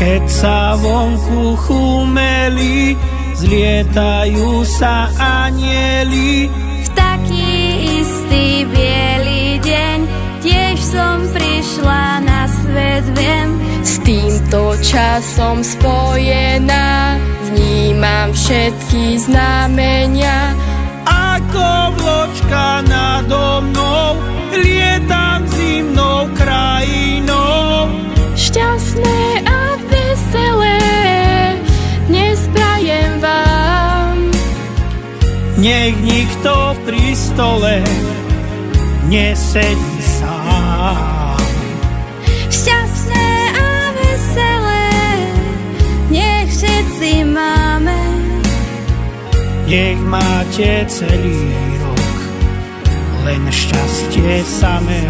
Keď sa vonku chumeli, zlietajú sa anjeli. V taký istý biely deň tiež som prišla na svet, viem. S týmto časom spojená, vnímam všetky znamenia. Ako vločka nado mnou, lietam zimnou krajinou. Šťastné a veselé dnes prajem vám. Nech nikto pri stole nesedí sám. Šťastné a veselé nech všetci máme. Nech máte celý rok len šťastie samé.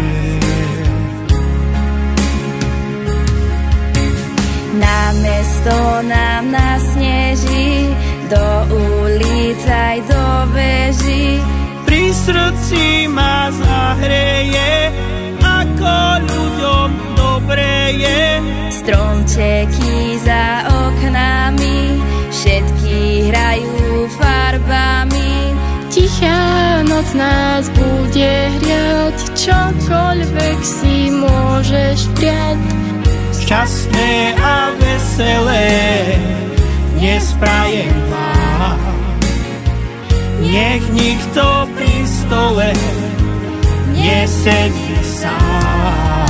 Námesto nám nasneží, do ulic aj do veží. Pri srdci ma zahreje, ako ľuďom dobre je. Stromčeky za oknami, všetky hrajú farbami. Tichá noc nás bude hriať, čokoľvek si môžeš prijať. Šťastné a veselé dnes prajem vám. Nech nikto pri stole nesedí sám.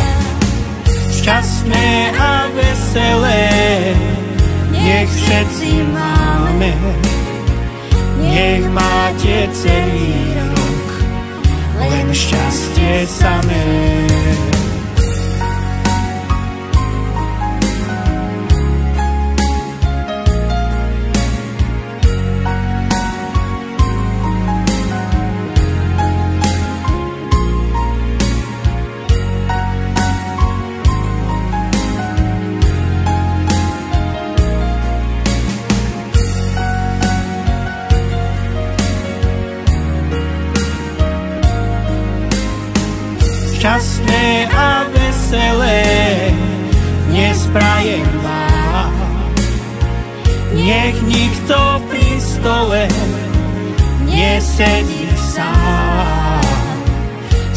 Šťastné a veselé nech všetci máme. Nech máte celý rok len šťastie samé. Šťastné a veselé dnes prajem vám. Nech nikto pri stole nesedí sám.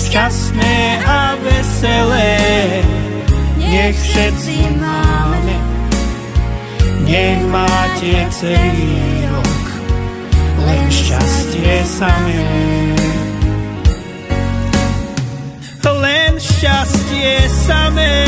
Šťastné a veselé nech všetci máme. Nech máte celý rok len šťastie samé. Len šťastie samé.